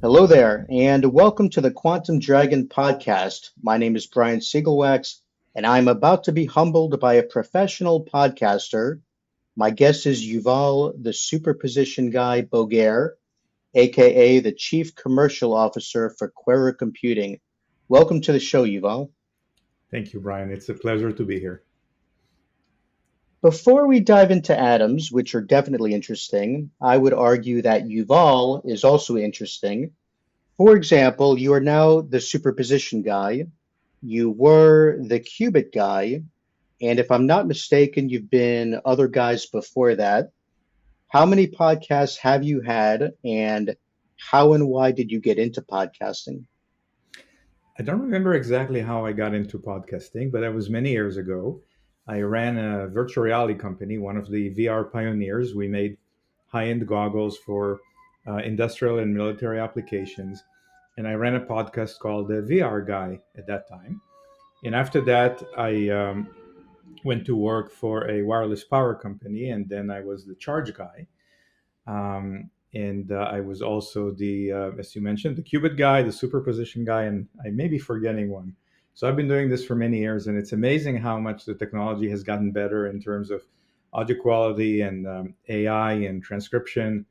Hello there, and welcome to the Quantum Dragon podcast. My name is Brian Siegelwax, and I'm about to be humbled by a professional podcaster. My guest is Yuval, the superposition guy Boger, aka the Chief Commercial Officer for Quera Computing. Welcome to the show, Yuval. Thank you, Brian. It's a pleasure to be here. Before we dive into atoms, which are definitely interesting, I would argue that Yuval is also interesting. For example, you are now the superposition guy. You were the qubit guy. And if I'm not mistaken, you've been other guys before that. How many podcasts have you had, and how and why did you get into podcasting? I don't remember exactly how I got into podcasting, but that was many years ago. I ran a virtual reality company, one of the VR pioneers. We made high end goggles for industrial and military applications. And I ran a podcast called The VR Guy at that time. And after that, I went to work for a wireless power company, and then I was the charge guy. And I was also as you mentioned, the qubit guy, the superposition guy, and I may be forgetting one. So I've been doing this for many years, and it's amazing how much the technology has gotten better in terms of audio quality and AI and transcription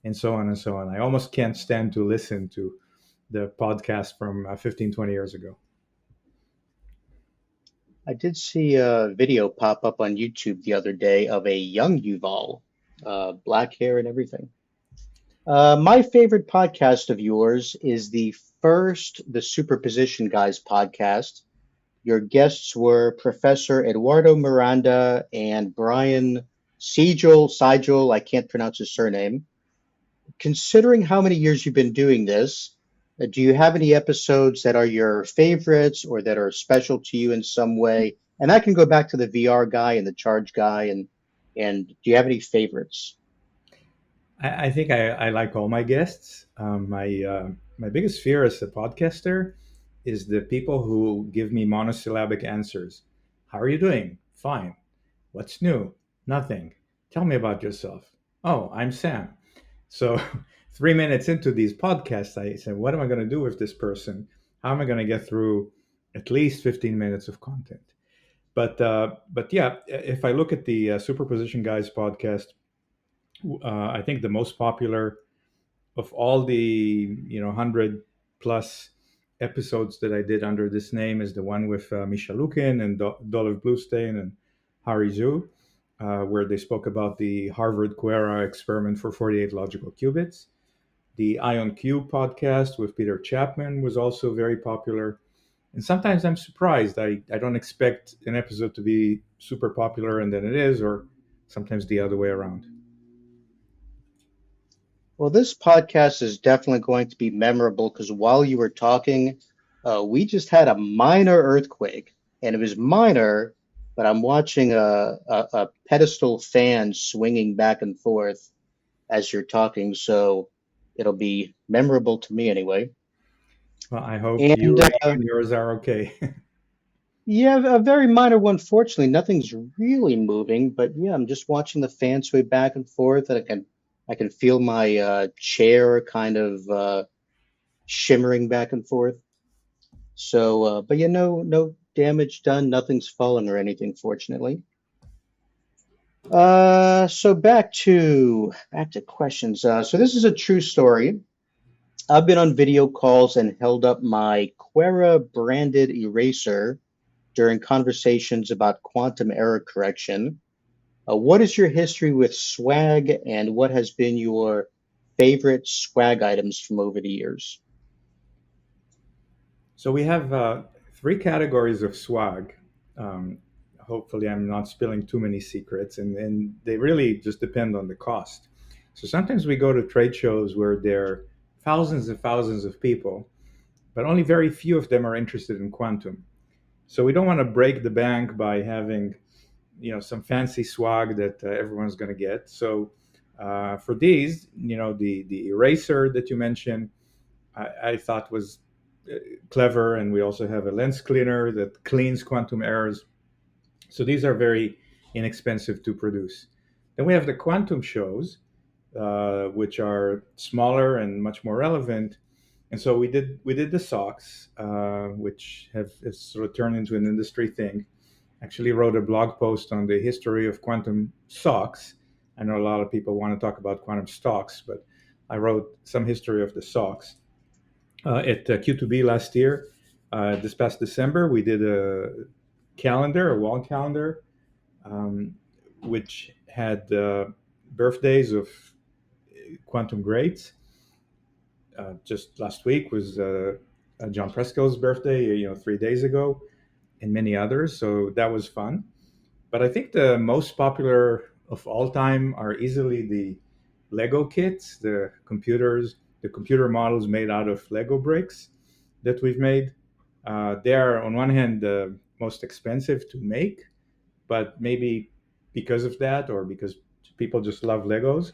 and so on and so on. I almost can't stand to listen to the podcast from 15, 20 years ago. I did see a video pop up on YouTube the other day of a young Yuval, black hair and everything. My favorite podcast of yours is the Superposition Guys podcast. Your guests were Professor Eduardo Miranda and Brian Siegel, I can't pronounce his surname. Considering how many years you've been doing this, do you have any episodes that are your favorites or that are special to you in some way? And I can go back to the VR guy and the charge guy, and do you have any favorites? I think I like all my guests. My biggest fear as a podcaster is the people who give me monosyllabic answers. How are you doing? Fine. What's new? Nothing. Tell me about yourself. Oh, I'm Sam. So 3 minutes into these podcasts, I said, what am I going to do with this person? How am I going to get through at least 15 minutes of content? But yeah, if I look at the Superposition Guys podcast, I think the most popular of all the 100 plus episodes that I did under this name is the one with Misha Lukin and Dolev Bluestein and Hari Zhu, where they spoke about the Harvard Quera experiment for 48 logical qubits. The Ion Q podcast with Peter Chapman was also very popular. And sometimes I'm surprised. I don't expect an episode to be super popular and then it is, or sometimes the other way around. Well, this podcast is definitely going to be memorable because while you were talking, we just had a minor earthquake, and it was minor, but I'm watching a pedestal fan swinging back and forth as you're talking, so it'll be memorable to me anyway. Well, I hope And you and yours are okay. yeah, a very minor one. Fortunately, nothing's really moving, but yeah, I'm just watching the fan sway back and forth, and I can feel my chair kind of shimmering back and forth. So, but yeah, no damage done. Nothing's fallen or anything, fortunately. So back to questions. So this is a true story. I've been on video calls and held up my Quera branded eraser during conversations about quantum error correction. What is your history with swag, and what has been your favorite swag items from over the years? So we have three categories of swag. Um, Hopefully, I'm not spilling too many secrets, and they really just depend on the cost. So sometimes we go to trade shows where there are thousands and thousands of people, but only very few of them are interested in quantum. So we don't want to break the bank by having some fancy swag that everyone's going to get. So for these, the eraser that you mentioned, I thought was clever, and we also have a lens cleaner that cleans quantum errors. So these are very inexpensive to produce. Then we have the quantum shows, which are smaller and much more relevant. And so we did the socks, which have sort of turned into an industry thing. Actually, wrote a blog post on the history of quantum socks. I know a lot of people want to talk about quantum stocks, but I wrote some history of the socks at Q2B last year. This past December, we did a wall calendar, um, which had birthdays of quantum greats. Just last week was John Presko's birthday, 3 days ago, and many others. So that was fun. But I think the most popular of all time are easily the Lego kits, the computer models made out of Lego bricks that we've made. They are, on one hand, the most expensive to make, but maybe because of that, or because people just love Legos,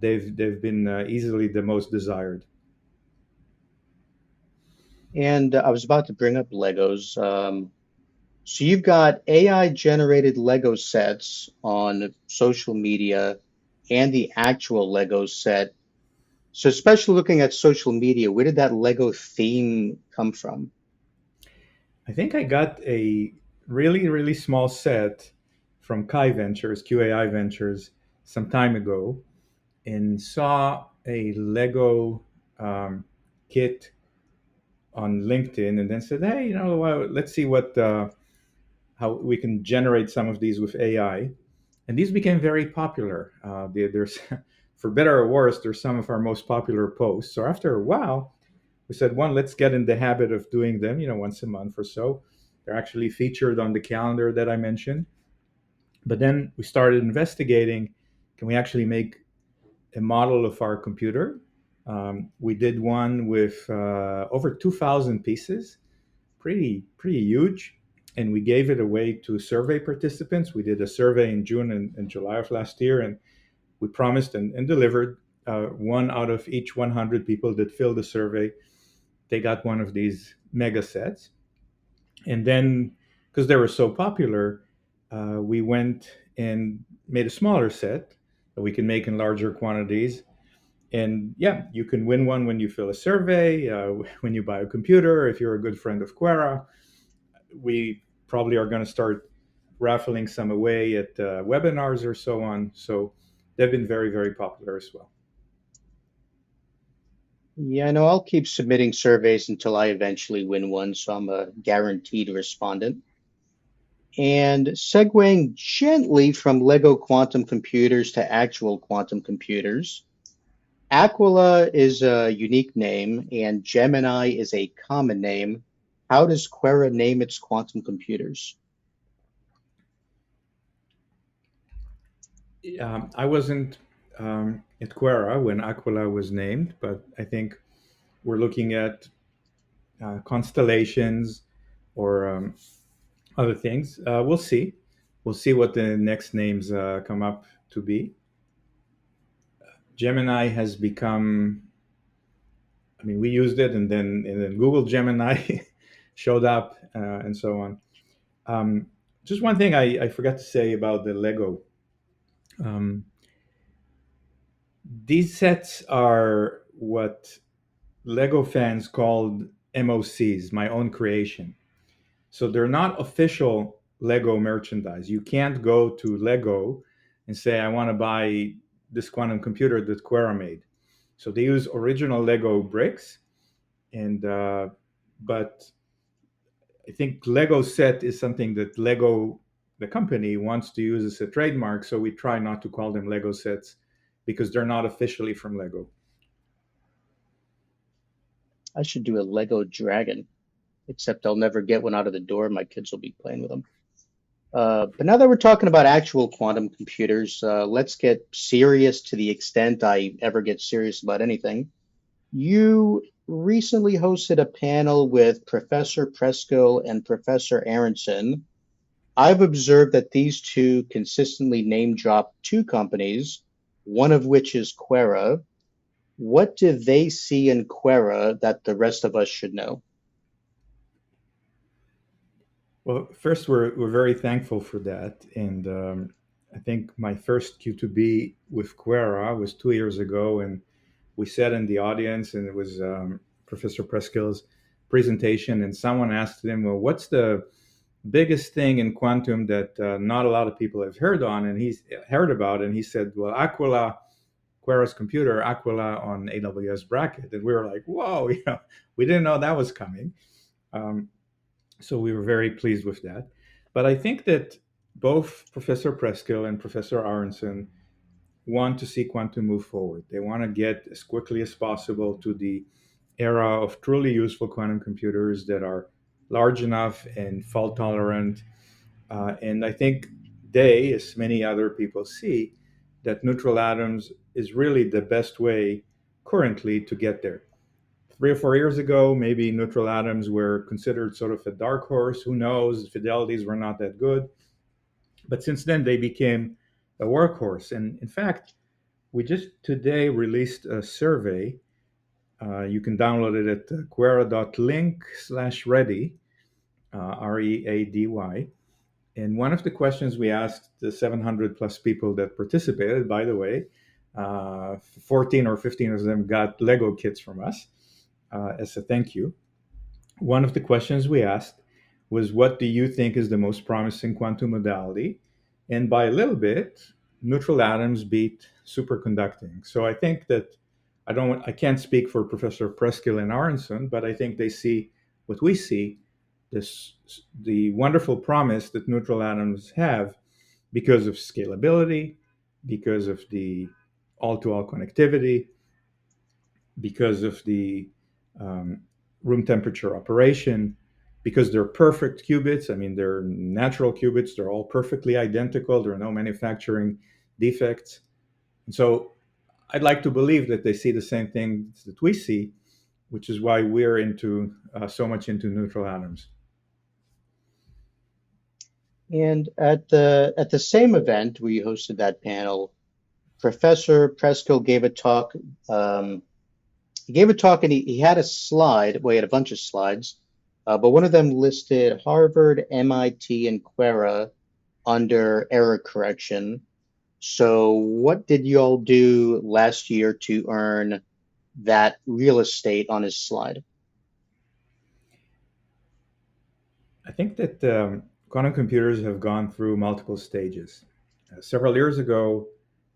they've been easily the most desired. And I was about to bring up Legos. So you've got AI generated Lego sets on social media and the actual Lego set. So especially looking at social media, where did that Lego theme come from? I think I got a really, really small set from QAI Ventures, some time ago, and saw a Lego um, kit on LinkedIn, and then said, "Hey, well, let's see what how we can generate some of these with AI." And these became very popular. There's, for better or worse, they're some of our most popular posts. So after a while, we said, one, let's get in the habit of doing them, once a month or so. They're actually featured on the calendar that I mentioned. But then we started investigating, can we actually make a model of our computer? We did one with over 2,000 pieces, pretty huge, and we gave it away to survey participants. We did a survey in June and July of last year, and we promised and delivered one out of each 100 people that filled the survey. They got one of these mega sets. And then, because they were so popular, we went and made a smaller set that we can make in larger quantities. And yeah, you can win one when you fill a survey, when you buy a computer, if you're a good friend of Quera. We probably are going to start raffling some away at webinars or so on. So they've been very, very popular as well. Yeah, no, I'll keep submitting surveys until I eventually win one, so I'm a guaranteed respondent. And segueing gently from Lego quantum computers to actual quantum computers, Aquila is a unique name and Gemini is a common name. How does Quera name its quantum computers? I wasn't at Quera when Aquila was named, but I think we're looking at constellations or other things. We'll see. We'll see what the next names come up to be. Gemini has become. I mean, we used it, and then Google Gemini showed up, and so on. Um, just one thing I forgot to say about the Lego. Um, these sets are what Lego fans called MOCs, my own creation. So they're not official Lego merchandise. You can't go to Lego and say, I want to buy this quantum computer that Quera made. So they use original Lego bricks, and but I think Lego set is something that Lego, the company, wants to use as a trademark. So we try not to call them Lego sets because they're not officially from Lego. I should do a Lego dragon. except I'll never get one out of the door. My kids will be playing with them. But now that we're talking about actual quantum computers, let's get serious to the extent I ever get serious about anything. You recently hosted a panel with Professor Preskill and Professor Aronson. I've observed that these two consistently name drop two companies, one of which is Quera. What do they see in Quera that the rest of us should know? Well, first, we're very thankful for that. And I think my first Q2B with Quera was 2 years ago. And we sat in the audience, and it was Professor Preskill's presentation. And someone asked him, well, what's the biggest thing in quantum that not a lot of people have heard about? And he said, well, Aquila, Quera's computer, Aquila on AWS Bracket. And we were like, whoa, we didn't know that was coming. Um, so we were very pleased with that. But I think that both Professor Preskill and Professor Aronson want to see quantum move forward. They want to get as quickly as possible to the era of truly useful quantum computers that are large enough and fault tolerant. And I think they, as many other people, see that neutral atoms is really the best way currently to get there. 3 or 4 years ago, maybe neutral atoms were considered sort of a dark horse. Who knows? Fidelities were not that good. But since then, they became a workhorse. And in fact, we just today released a survey. You can download it at quera.link/ready, READY. And one of the questions we asked the 700 plus people that participated, by the way, 14 or 15 of them got Lego kits from us as a thank you. One of the questions we asked was, what do you think is the most promising quantum modality? And by a little bit, neutral atoms beat superconducting. So I think that I can't speak for Professor Preskill and Aronson, but I think they see what we see, this the wonderful promise that neutral atoms have because of scalability, because of the all-to-all connectivity, because of the um, room temperature operation, because they're perfect qubits. I mean, they're natural qubits. They're all perfectly identical. There are no manufacturing defects. And so I'd like to believe that they see the same things that we see, which is why we're into so much into neutral atoms. And at the same event where you hosted that panel, Professor Preskill gave a talk. He gave a talk and he had a slide. Well, he had a bunch of slides, but one of them listed Harvard, MIT, and Quera under error correction. So, what did you all do last year to earn that real estate on his slide? I think that quantum computers have gone through multiple stages. Several years ago,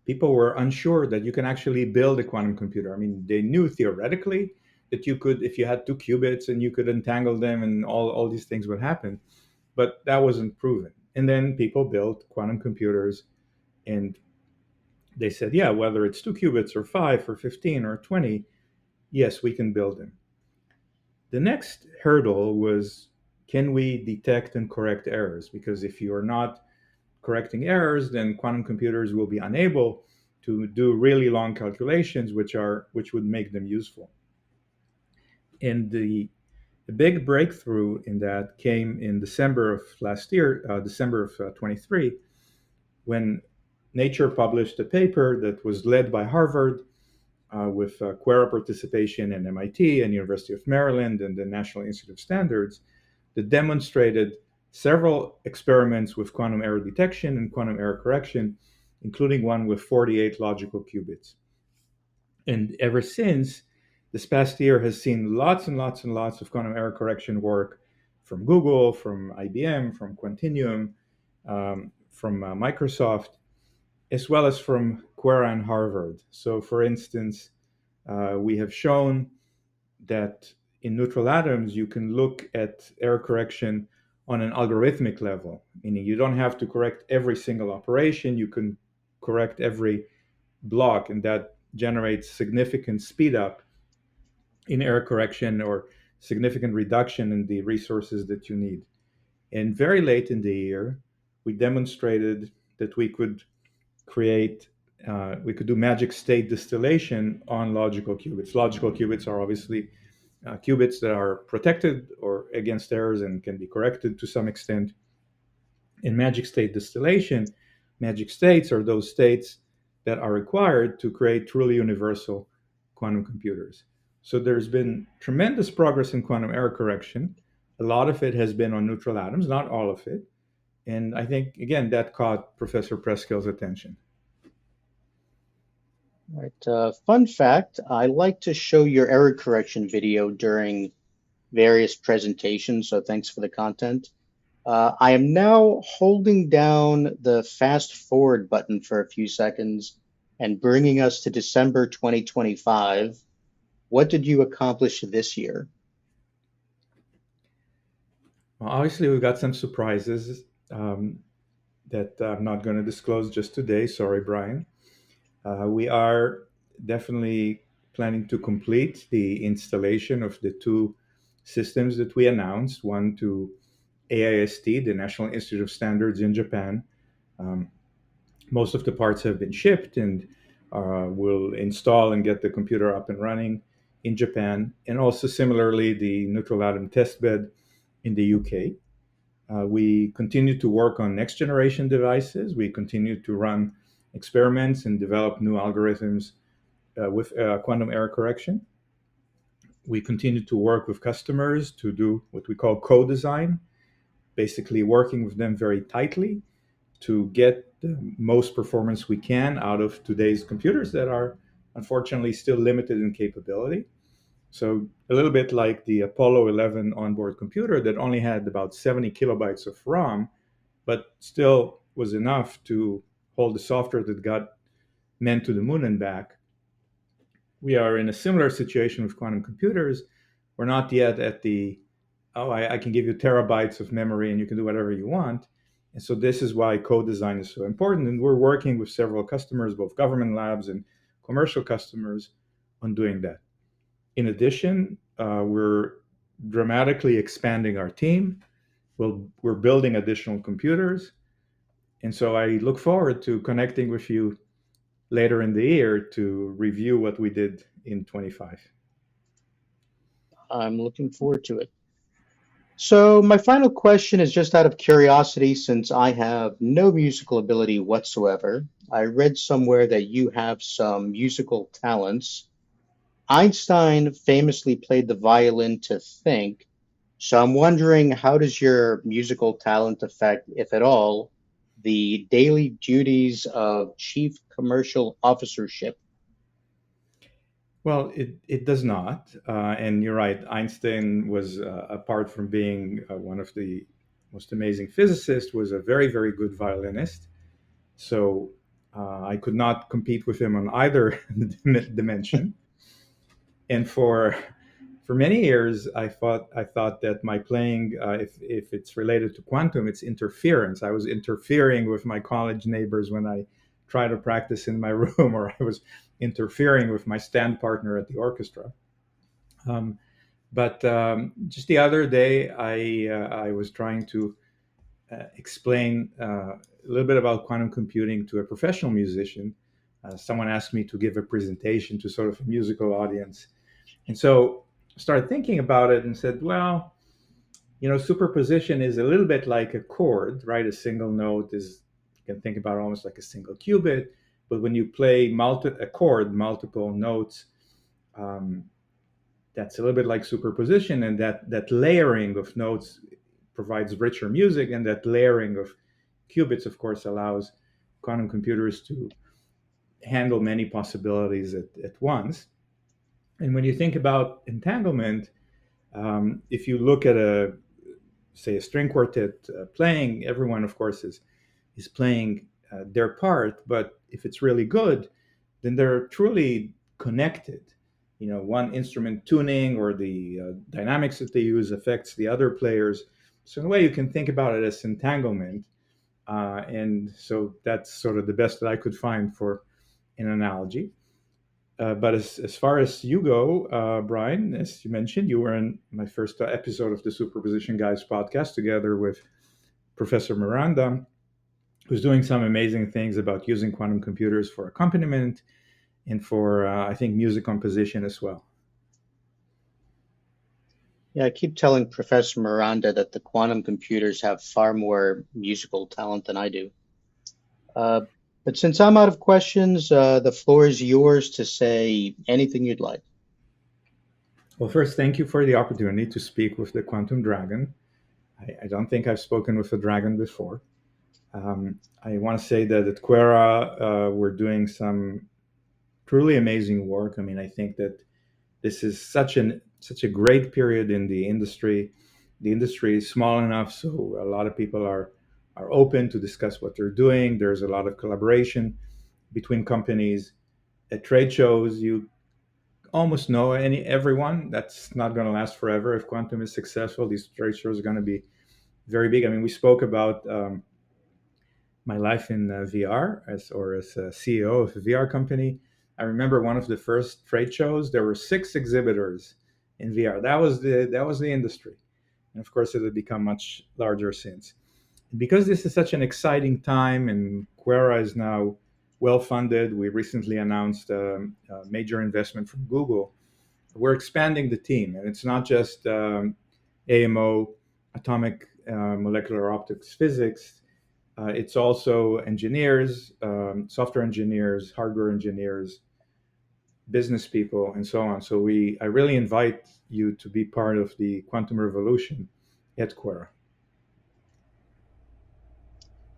people were unsure that you can actually build a quantum computer. I mean, they knew theoretically that you could, if you had two qubits and you could entangle them and all these things would happen, but that wasn't proven. And then people built quantum computers and they said, yeah, whether it's two qubits or five or 15 or 20, yes, we can build them. The next hurdle was, can we detect and correct errors? Because if you are not correcting errors, then quantum computers will be unable to do really long calculations, which would make them useful. And the big breakthrough in that came in December of last year, December of 23, when Nature published a paper that was led by Harvard with Quera participation and MIT and University of Maryland and the National Institute of Standards that demonstrated several experiments with quantum error detection and quantum error correction, including one with 48 logical qubits. And ever since, this past year has seen lots and lots and lots of quantum error correction work from Google, from IBM, from Quantinuum, from Microsoft, as well as from Quera and Harvard. So, for instance, we have shown that in neutral atoms, you can look at error correction on an algorithmic level, meaning you don't have to correct every single operation, you can correct every block, and that generates significant speed up in error correction or significant reduction in the resources that you need. And very late in the year, we demonstrated that we could do magic state distillation on logical qubits. Logical qubits are obviously qubits that are protected or against errors and can be corrected to some extent. In magic state distillation, magic states are those states that are required to create truly universal quantum computers. So there's been tremendous progress in quantum error correction. A lot of it has been on neutral atoms, not all of it. And I think, again, that caught Professor Preskill's attention. All right. Fun fact, I like to show your error correction video during various presentations, so thanks for the content. I am now holding down the fast forward button for a few seconds and bringing us to December 2025. What did you accomplish this year? Well, obviously, we've got some surprises that I'm not going to disclose just today. Sorry, Brian. We are definitely planning to complete the installation of the two systems that we announced, one to AIST, the National Institute of Standards in Japan. Um, Most of the parts have been shipped and we'll install and get the computer up and running in Japan. And also, similarly, the neutral atom testbed in the UK. We continue to work on next generation devices. We continue to run experiments and develop new algorithms with quantum error correction. We continue to work with customers to do what we call co-design, basically working with them very tightly to get the most performance we can out of today's computers that are unfortunately still limited in capability. So a little bit like the Apollo 11 onboard computer that only had about 70 kilobytes of RAM, but still was enough to hold the software that got men to the moon and back. We are in a similar situation with quantum computers. We're not yet at the, oh, I can give you terabytes of memory and you can do whatever you want. And so this is why co-design is so important. And we're working with several customers, both government labs and commercial customers, on doing that. In addition, we're dramatically expanding our team. We're building additional computers. And so I look forward to connecting with you later in the year to review what we did in 25. I'm looking forward to it. So, my final question is just out of curiosity, since I have no musical ability whatsoever. I read somewhere that you have some musical talents. Einstein famously played the violin to think. So, I'm wondering, how does your musical talent affect, if at all, the daily duties of chief commercial officership? Well, it does not. And you're right. Einstein was, apart from being one of the most amazing physicists, was a very, very good violinist. So I could not compete with him on either dimension. And for many years, I thought that my playing, if it's related to quantum, it's interference. I was interfering with my college neighbors when I try to practice in my room, or I was interfering with my stand partner at the orchestra. Um, but just the other day, I was trying to explain a little bit about quantum computing to a professional musician. Someone asked me to give a presentation to sort of a musical audience, and so I started thinking about it and said, well, superposition is a little bit like a chord, right? A single note is, you can think about it almost like a single qubit. But when you play a chord, multiple notes, um, that's a little bit like superposition, and that layering of notes provides richer music, and that layering of qubits, of course, allows quantum computers to handle many possibilities at once. And when you think about entanglement, if you look at say a string quartet playing, everyone, of course, is playing their part. But if it's really good, then they're truly connected. One instrument tuning or the dynamics that they use affects the other players. So in a way, you can think about it as entanglement. And so that's sort of the best that I could find for an analogy. But as far as you go, Brian, as you mentioned, you were in my first episode of the Superposition Guys podcast together with Professor Miranda, who's doing some amazing things about using quantum computers for accompaniment and for, I think, music composition as well. Yeah, I keep telling Professor Miranda that the quantum computers have far more musical talent than I do. Uh, but since I'm out of questions, the floor is yours to say anything you'd like. Well, first, thank you for the opportunity to speak with the Quantum Dragon. I don't think I've spoken with a dragon before. I want to say that at Quera, we're doing some truly amazing work. I mean, I think that this is such a great period in the industry. The industry is small enough, so a lot of people are open to discuss what they're doing. There's a lot of collaboration between companies. At trade shows, you almost know everyone. That's not going to last forever. If quantum is successful, these trade shows are going to be very big. I mean, we spoke about my life in VR as a CEO of a VR company. I remember one of the first trade shows. There were 6 exhibitors in VR. That was the industry, and of course, it had become much larger since. Because this is such an exciting time, and Quera is now well funded. We recently announced a major investment from Google. We're expanding the team, and it's not just AMO, atomic molecular optics physics. It's also engineers, software engineers, hardware engineers, business people, and so on. So I really invite you to be part of the quantum revolution at Quera.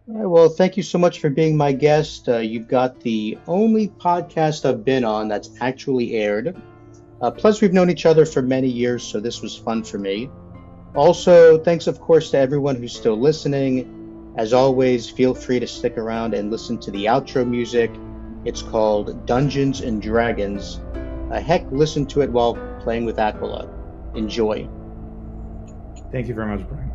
All right, well, thank you so much for being my guest. You've got the only podcast I've been on that's actually aired. Plus, we've known each other for many years, so this was fun for me. Also, thanks, of course, to everyone who's still listening. As always, feel free to stick around and listen to the outro music. It's called Dungeons and Dragons. Heck, listen to it while playing with Aquila. Enjoy. Thank you very much, Brian.